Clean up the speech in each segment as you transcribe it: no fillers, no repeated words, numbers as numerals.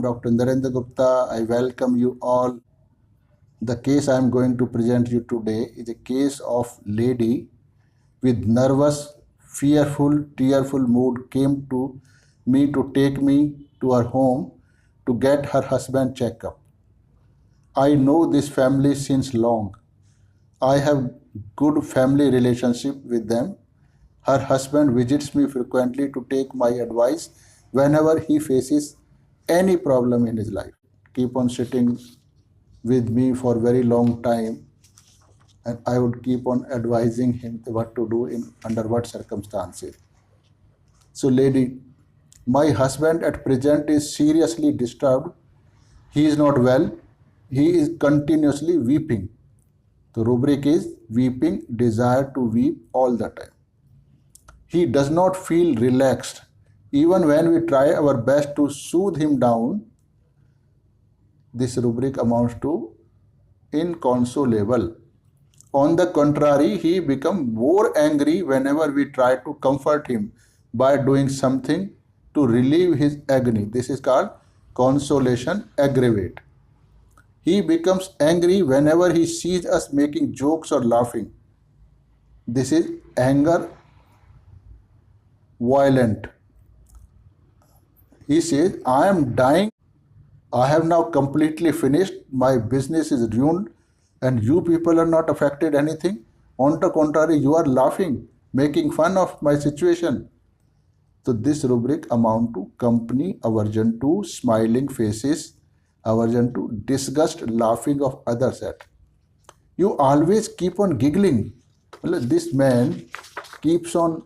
am Dr. Narendra Gupta. I welcome you all. The case I am going to present you today is a case of lady with nervous, fearful, tearful mood came to me to take me to her home to get her husband checkup. I know this family since long. I have good family relationship with them. Her husband visits me frequently to take my advice whenever he faces any problem in his life. Keep on sitting with me for a very long time, and I would keep on advising him what to do in under what circumstances. So, lady, my husband at present is seriously disturbed. He is not well. He is continuously weeping. The rubric is weeping, desire to weep all the time. He does not feel relaxed. Even when we try our best to soothe him down, this rubric amounts to inconsolable. On the contrary, he becomes more angry whenever we try to comfort him by doing something to relieve his agony. This is called consolation aggravate. He becomes angry whenever he sees us making jokes or laughing. This is anger violent. He says, I am dying. I have now completely finished. My business is ruined and you people are not affected anything. On the contrary, you are laughing, making fun of my situation. So this rubric amount to company, aversion to smiling faces, aversion to disgust, laughing of others at. You always keep on giggling. This man keeps on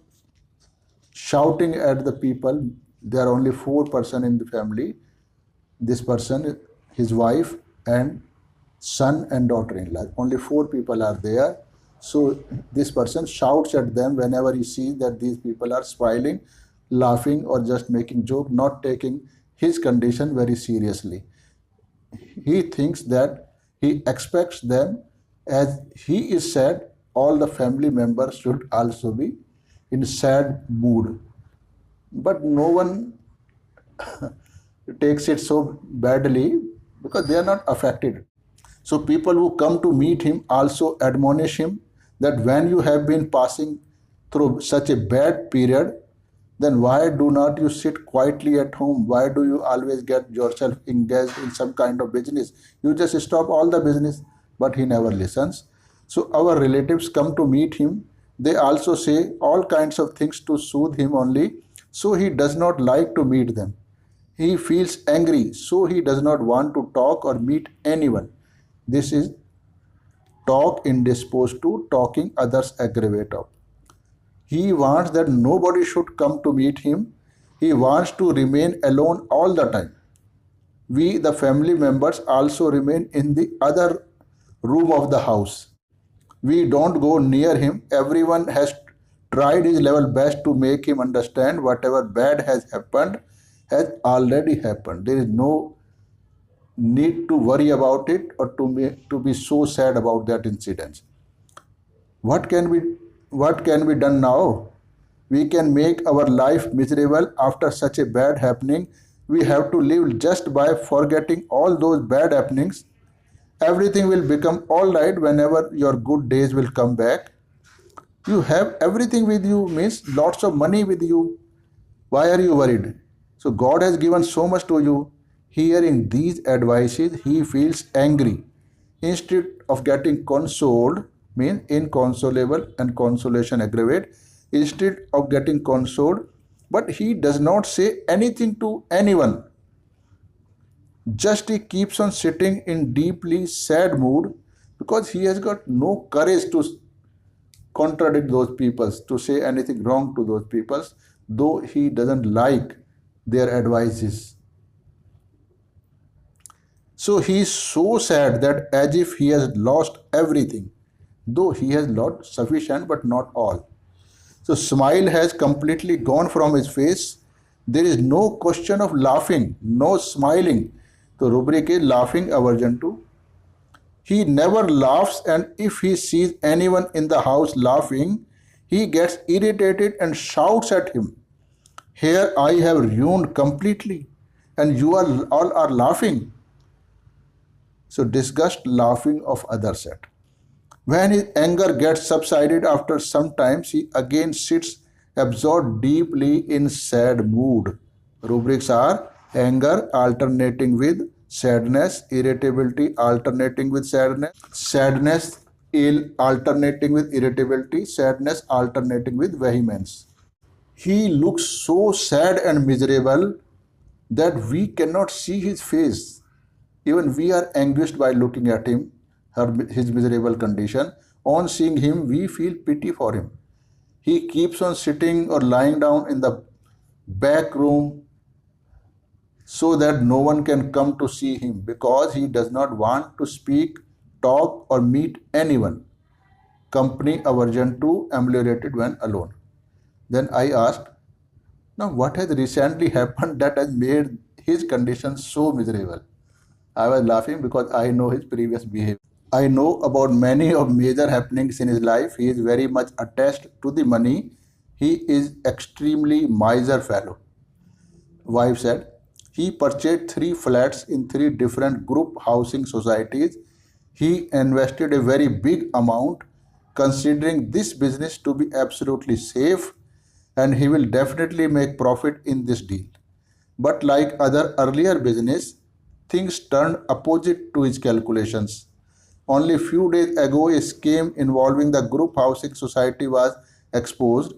shouting at the people. There are only 4 persons in the family. This person, his wife and son and daughter-in-law. Only 4 people are there. So this person shouts at them whenever he sees that these people are smiling, laughing or just making joke, not taking his condition very seriously. He thinks that he expects them, as he is sad, all the family members should also be in sad mood. But no one takes it so badly because they are not affected. So people who come to meet him also admonish him that when you have been passing through such a bad period, then why do not you sit quietly at home? Why do you always get yourself engaged in some kind of business? You just stop all the business. But he never listens. So our relatives come to meet him. They also say all kinds of things to soothe him only. So he does not like to meet them. He feels angry, so he does not want to talk or meet anyone. This is talk indisposed to, talking others aggravate of. He wants that nobody should come to meet him. He wants to remain alone all the time. We, the family members, also remain in the other room of the house. We don't go near him. Everyone has tried his level best to make him understand whatever bad has happened has already happened. There is no need to worry about it or to be so sad about that incident. What can be done now? We can make our life miserable after such a bad happening. We have to live just by forgetting all those bad happenings. Everything will become all right whenever your good days will come back. You have everything with you, means lots of money with you. Why are you worried? So God has given so much to you. Hearing these advices, he feels angry. Instead of getting consoled, means inconsolable and consolation aggravate. Instead of getting consoled, but he does not say anything to anyone. Just he keeps on sitting in deeply sad mood because he has got no courage to contradict those people, to say anything wrong to those people, though he doesn't like their advices. So he is so sad that as if he has lost everything, though he has lost sufficient but not all. So smile has completely gone from his face. There is no question of laughing, no smiling. So rubric is laughing aversion to. He never laughs, and if he sees anyone in the house laughing, he gets irritated and shouts at him. Here I have ruined completely. and you are all are laughing. So disgust laughing of others said. When his anger gets subsided after some time, he again sits absorbed deeply in sad mood. Rubrics are anger alternating with sadness, irritability alternating with sadness, sadness alternating with irritability, sadness alternating with vehemence. He looks so sad and miserable that we cannot see his face. Even we are anguished by looking at him, his miserable condition. On seeing him, we feel pity for him. He keeps on sitting or lying down in the back room so that no one can come to see him because he does not want to speak, talk, or meet anyone. Company aversion to ameliorated when alone. Then I asked, now what has recently happened that has made his condition so miserable? I was laughing because I know his previous behavior. I know about many of major happenings in his life. He is very much attached to the money. He is extremely miser fellow. Wife said, he purchased 3 flats in 3 different group housing societies. He invested a very big amount considering this business to be absolutely safe and he will definitely make profit in this deal. But like other earlier business, things turned opposite to his calculations. Only few days ago, a scheme involving the group housing society was exposed.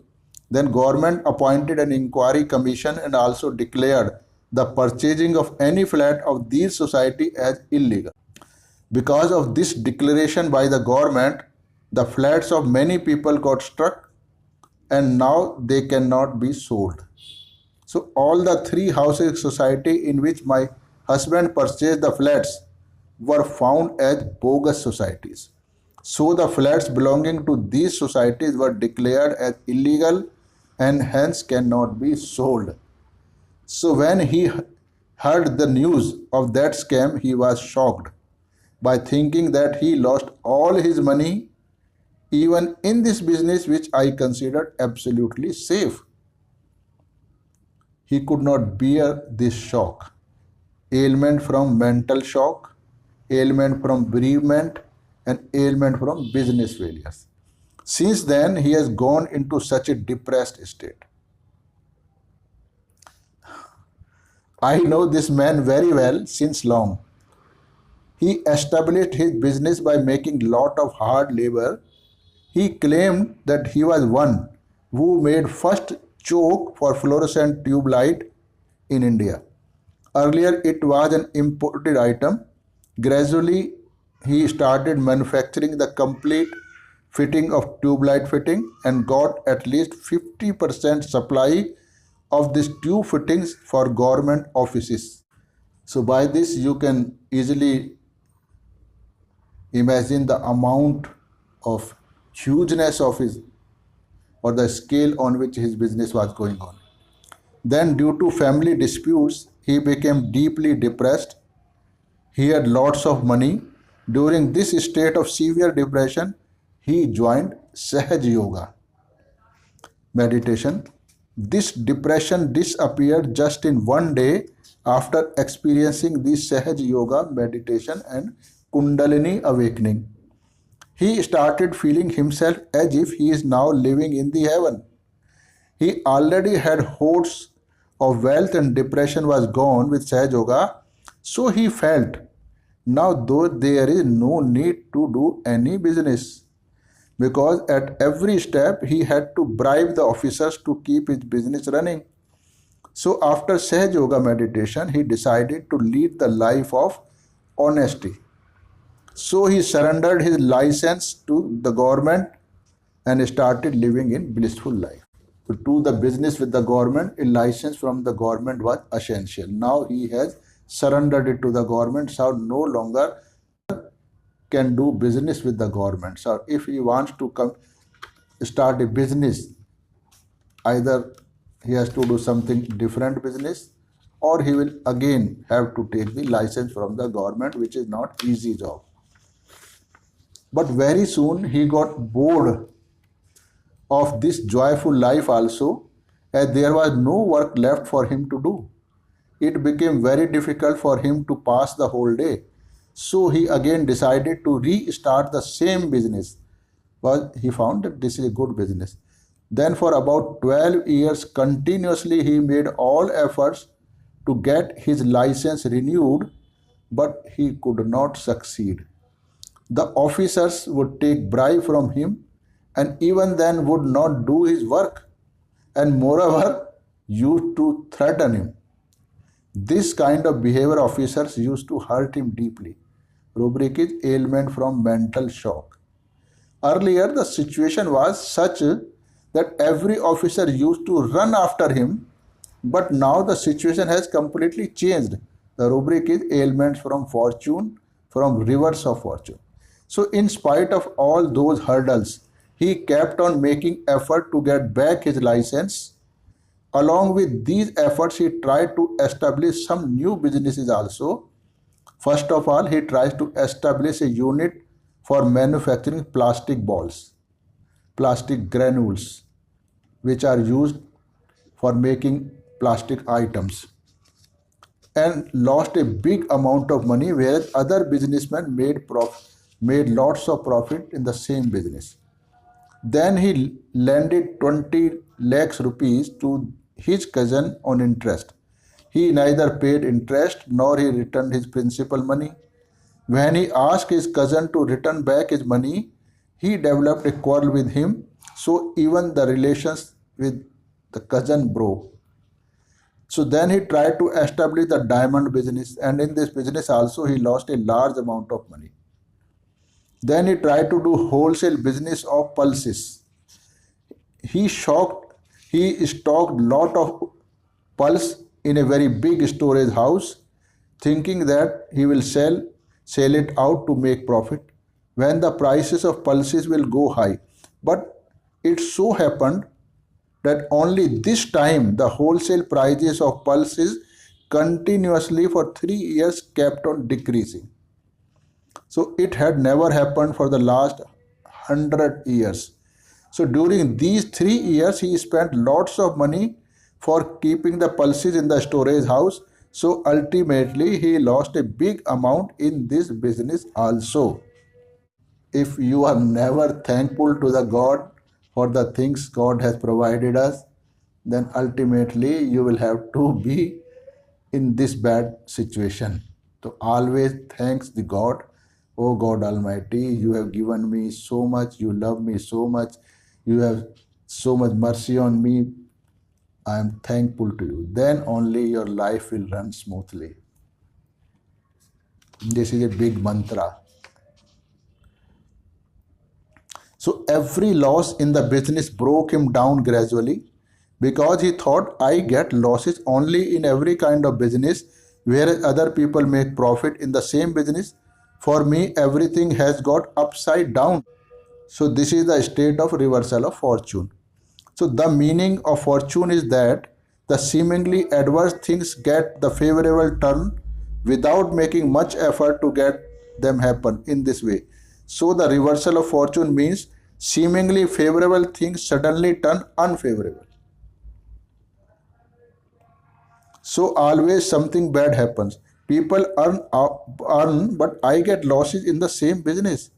Then government appointed an inquiry commission and also declared the purchasing of any flat of these society as illegal. Because of this declaration by the government, the flats of many people got struck and now they cannot be sold. So all the 3 housing society in which my husband purchased the flats were found as bogus societies. So the flats belonging to these societies were declared as illegal and hence cannot be sold. So when he heard the news of that scam, he was shocked by thinking that he lost all his money even in this business which I considered absolutely safe. He could not bear this shock. Ailment from mental shock, ailment from bereavement, and ailment from business failures. Since then, he has gone into such a depressed state. I know this man very well since long. He established his business by making lot of hard labor. He claimed that he was one who made first choke for fluorescent tube light in India. Earlier it was an imported item. Gradually he started manufacturing the complete fitting of tube light fitting and got at least 50% supply of these tube fittings for government offices. So by this you can easily imagine the amount of hugeness of his or the scale on which his business was going on. Then due to family disputes, he became deeply depressed. He had lots of money. During this state of severe depression, he joined Sahaj Yoga meditation. This depression disappeared just in one day after experiencing the Sahaj Yoga meditation and Kundalini awakening. He started feeling himself as if he is now living in the heaven. He already had hordes of wealth and depression was gone with Sahaj Yoga, so he felt now though there is no need to do any business because at every step he had to bribe the officers to keep his business running. So after Sahaj Yoga meditation, he decided to lead the life of honesty. So he surrendered his license to the government and started living in blissful life. To do the business with the government, a license from the government was essential. Now he has surrendered it to the government, so no longer can do business with the government. So if he wants to start a business, either he has to do something different business or he will again have to take the license from the government, which is not easy job. But very soon he got bored of this joyful life also, as there was no work left for him to do. it became very difficult for him to pass the whole day. So he again decided to restart the same business. Well, he found that this is a good business. Then for about 12 years continuously he made all efforts to get his license renewed, but he could not succeed. The officers would take bribe from him and even then would not do his work, and moreover used to threaten him. This kind of behavior officers used to hurt him deeply. Rubric is ailment from mental shock. Earlier, the situation was such that every officer used to run after him, but now the situation has completely changed. The rubric is ailments from fortune, from rivers of fortune. So, in spite of all those hurdles, he kept on making effort to get back his license. Along with these efforts, he tried to establish some new businesses also. First of all, he tries to establish a unit for manufacturing plastic balls, plastic granules, which are used for making plastic items, and lost a big amount of money, whereas other businessmen made lots of profit in the same business. Then he lended 20 lakhs rupees to his cousin on interest. He neither paid interest nor he returned his principal money. When he asked his cousin to return back his money, he developed a quarrel with him, so even the relations with the cousin broke. So then he tried to establish the diamond business, and in this business also he lost a large amount of money. Then he tried to do wholesale business of pulses. He shocked, he stocked lot of pulse in a very big storage house, thinking that he will sell it out to make profit when the prices of pulses will go high. But it so happened that only this time the wholesale prices of pulses continuously for 3 years kept on decreasing. So it had never happened for the last 100 years. So during these 3 years, he spent lots of money for keeping the pulses in the storage house. So ultimately, he lost a big amount in this business also. If you are never thankful to the God for the things God has provided us, then ultimately you will have to be in this bad situation. So always thanks the God. Oh God Almighty, you have given me so much, you love me so much, you have so much mercy on me. I am thankful to you. Then only your life will run smoothly. This is a big mantra. So every loss in the business broke him down gradually, because he thought, I get losses only in every kind of business, whereas other people make profit in the same business. For me, everything has got upside down. So this is the state of reversal of fortune. So the meaning of fortune is that the seemingly adverse things get the favorable turn without making much effort to get them happen in this way. So the reversal of fortune means seemingly favorable things suddenly turn unfavorable. So always something bad happens. People earn, but I get losses in the same business.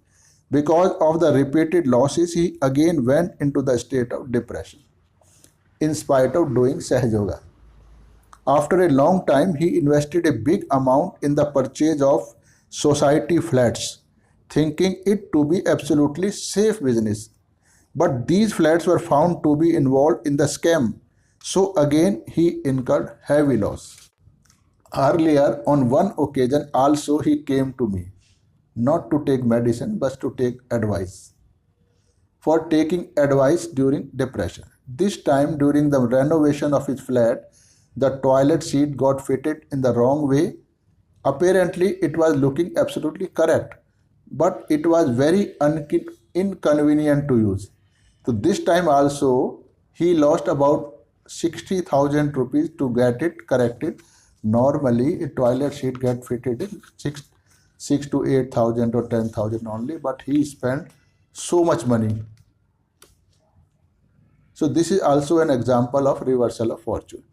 Because of the repeated losses, he again went into the state of depression, in spite of doing Sahaj Yoga. After a long time, he invested a big amount in the purchase of society flats, thinking it to be absolutely safe business. But these flats were found to be involved in the scam. So again, he incurred heavy loss. Earlier, on one occasion, also he came to me, not to take medicine, but to take advice. For taking advice during depression. This time, during the renovation of his flat, the toilet seat got fitted in the wrong way. Apparently, it was looking absolutely correct, but it was very inconvenient to use. So this time also, he lost about 60,000 rupees to get it corrected. Normally, a toilet seat get fitted in 6 to 8,000 or 10,000 only, but he spent so much money. So this is also an example of reversal of fortune.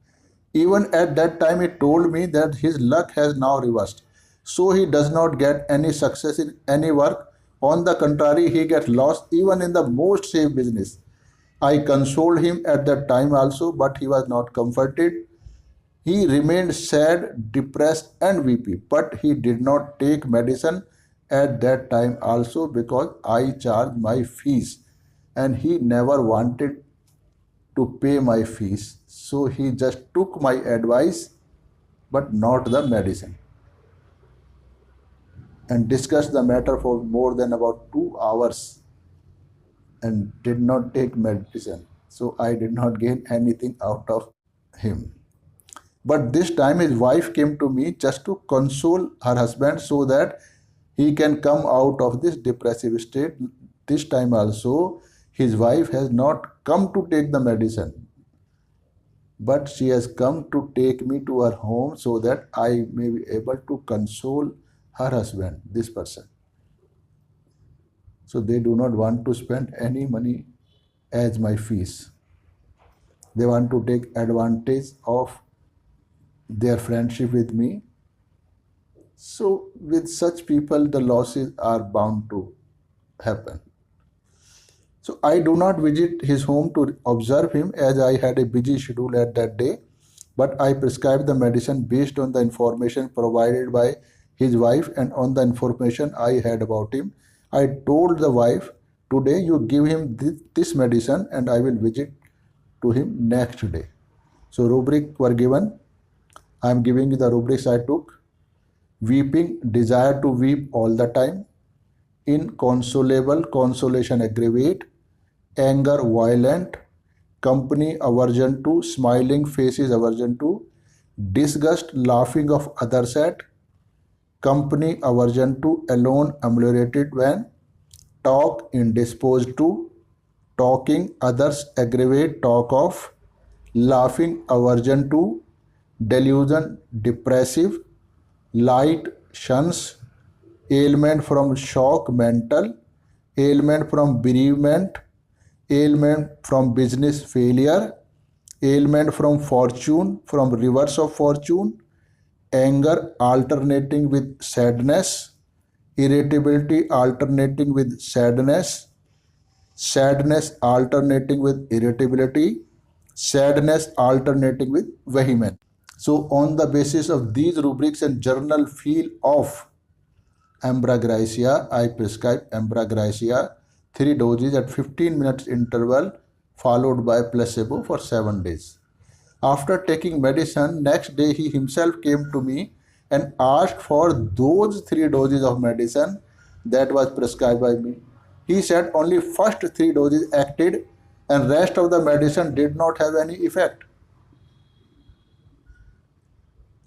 Even at that time, he told me that his luck has now reversed. So he does not get any success in any work. On the contrary, he gets lost even in the most safe business. I consoled him at that time also, but he was not comforted. He remained sad, depressed, and weepy, but he did not take medicine at that time also because I charged my fees and he never wanted to pay my fees. So he just took my advice but not the medicine and discussed the matter for more than about 2 hours and did not take medicine. So I did not gain anything out of him. But this time his wife came to me just to console her husband so that he can come out of this depressive state. This time also, his wife has not come to take the medicine, but she has come to take me to her home so that I may be able to console her husband, this person. So they do not want to spend any money as my fees. They want to take advantage of their friendship with me. So with such people, the losses are bound to happen. So I do not visit his home to observe him as I had a busy schedule at that day, but I prescribed the medicine based on the information provided by his wife and on the information I had about him. I told the wife, today you give him this medicine and I will visit to him next day. So rubric were given. I am giving you the rubrics I took. Weeping, desire to weep all the time. Inconsolable, consolation aggravate. Anger, violent. Company, aversion to. Smiling faces, aversion to. Disgust, laughing of others at. Company, aversion to. Alone, ameliorated when. Talk, indisposed to. Talking, others aggravate, talk of. Laughing, aversion to. Delusion, depressive. Light, shuns. Ailment from shock, mental. Ailment from bereavement. Ailment from business failure. Ailment from fortune, from reverse of fortune. Anger alternating with sadness. Irritability alternating with sadness. Sadness alternating with irritability. Sadness alternating with vehemence. So on the basis of these rubrics and journal feel of Ambra I prescribe Ambra 3 doses at 15 minutes interval followed by placebo for 7 days. After taking medicine, next day he himself came to me and asked for those 3 doses of medicine that was prescribed by me. He said only first 3 doses acted and rest of the medicine did not have any effect.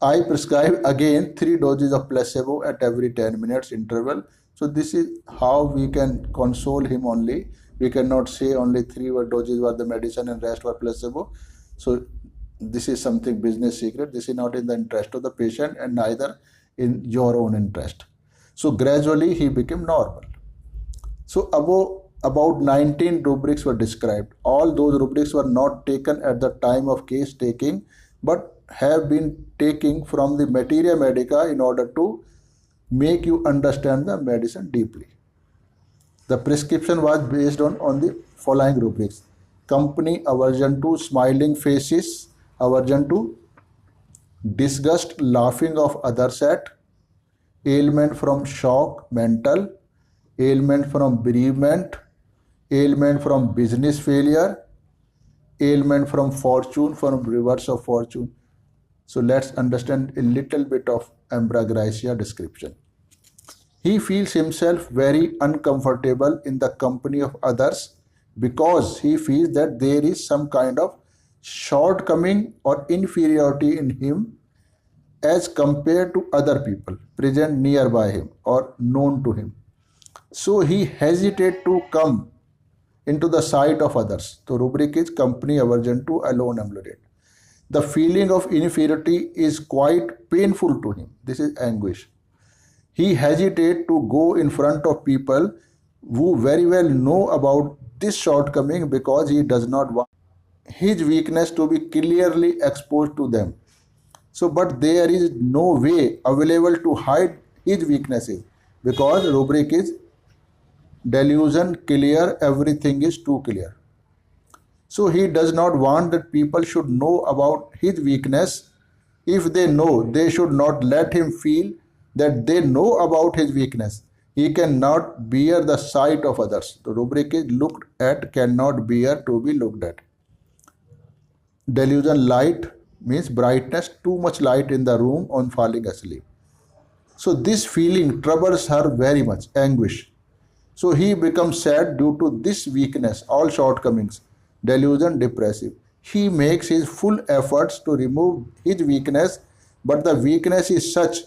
I prescribe again 3 doses of placebo at every 10 minutes interval. So this is how we can console him only. We cannot say only 3 doses were the medicine and rest were placebo. So this is something business secret. This is not in the interest of the patient and neither in your own interest. So gradually he became normal. So about 19 rubrics were described. All those rubrics were not taken at the time of case taking, but have been taken from the materia medica in order to make you understand the medicine deeply. The prescription was based on the following rubrics. Company, aversion to. Smiling faces, aversion to. Disgust, laughing of others at. Ailment from shock, mental. Ailment from bereavement. Ailment from business failure. Ailment from fortune, from reverse of fortune. So let's understand a little bit of Ambra description. He feels himself very uncomfortable in the company of others because he feels that there is some kind of shortcoming or inferiority in him as compared to other people present nearby him or known to him. So he hesitates to come into the sight of others. So rubric is company, aversion to, alone, ameliorated. The feeling of inferiority is quite painful to him. This is anguish. He hesitates to go in front of people who very well know about this shortcoming because he does not want. his weakness to be clearly exposed to them. So, but there is no way available to hide his weaknesses because rubric is delusion clear, everything is too clear. So he does not want that people should know about his weakness. If they know, they should not let him feel that they know about his weakness. He cannot bear the sight of others. The rubric is looked at, cannot bear to be looked at. Delusion light means brightness, too much light in the room on falling asleep. So this feeling troubles her very much, anguish. So he becomes sad due to this weakness, all shortcomings, delusion, depressive. He makes his full efforts to remove his weakness, but the weakness is such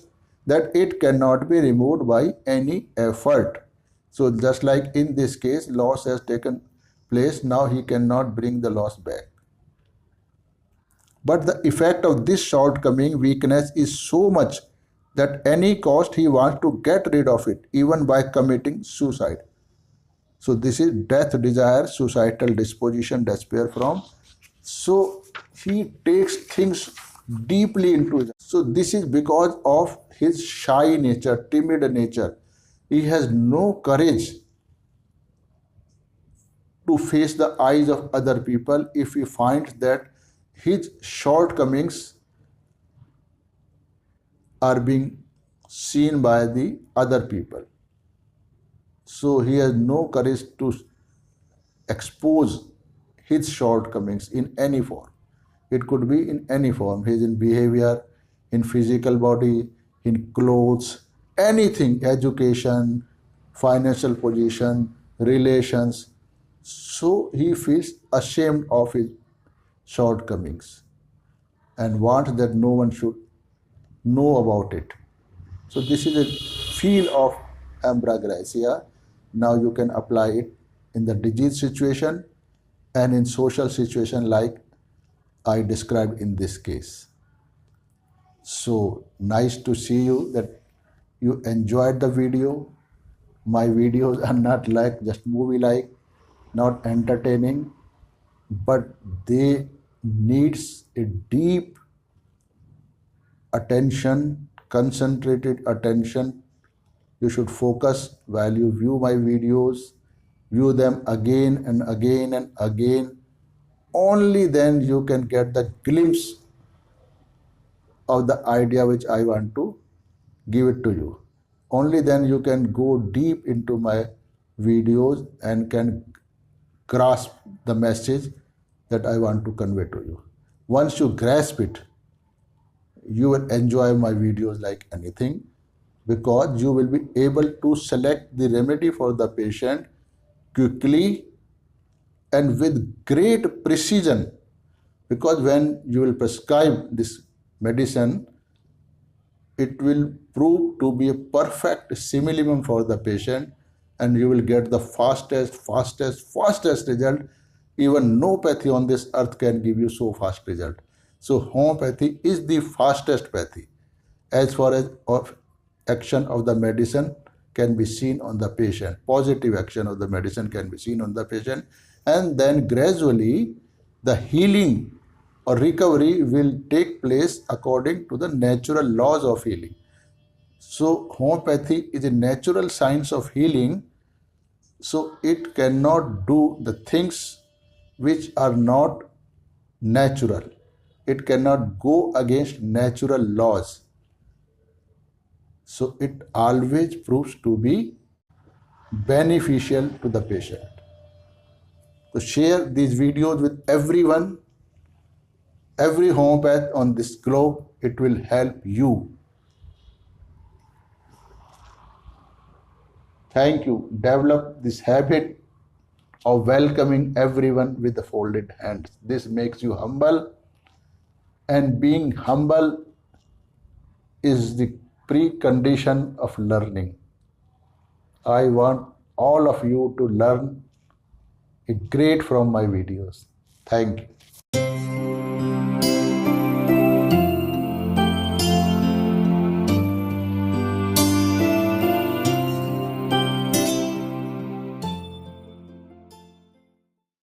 that it cannot be removed by any effort. So just like in this case, loss has taken place, now he cannot bring the loss back. But the effect of this shortcoming, weakness, is so much that any cost he wants to get rid of it, even by committing suicide. So this is death, desire, suicidal disposition, despair from. So he takes things deeply into it. So this is because of his shy nature, timid nature. He has no courage to face the eyes of other people if he finds that his shortcomings are being seen by the other people. So he has no courage to expose his shortcomings in any form. It could be in any form. He is in behavior, in physical body, in clothes, anything, education, financial position, relations. So he feels ashamed of his shortcomings and wants that no one should know about it. So this is a feel of ambrogracia. Now you can apply it in the disease situation and in social situation like I described in this case. So nice to see you that you enjoyed the video. My videos are not like just movie like, not entertaining, but they needs a deep attention, concentrated attention. You should focus while you view my videos, view them again and again and again. Only then you can get the glimpse of the idea which I want to give it to you. Only then you can go deep into my videos and can grasp the message that I want to convey to you. Once you grasp it, you will enjoy my videos like anything because you will be able to select the remedy for the patient quickly and with great precision, because when you will prescribe this medicine, it will prove to be a perfect simillimum for the patient and you will get the fastest result. Even no pathy on this earth can give you so fast result. So homeopathy is the fastest pathy as far as action of the medicine can be seen on the patient. Positive action of the medicine can be seen on the patient, and then gradually the healing or recovery will take place according to the natural laws of healing. So homeopathy is a natural science of healing, so it cannot do the things which are not natural. It cannot go against natural laws. So it always proves to be beneficial to the patient. So share these videos with everyone, every homeopath on this globe. It will help you. Thank you. Develop this habit of welcoming everyone with the folded hands. This makes you humble, and being humble is the precondition of learning. I want all of you to learn it great from my videos. Thank you.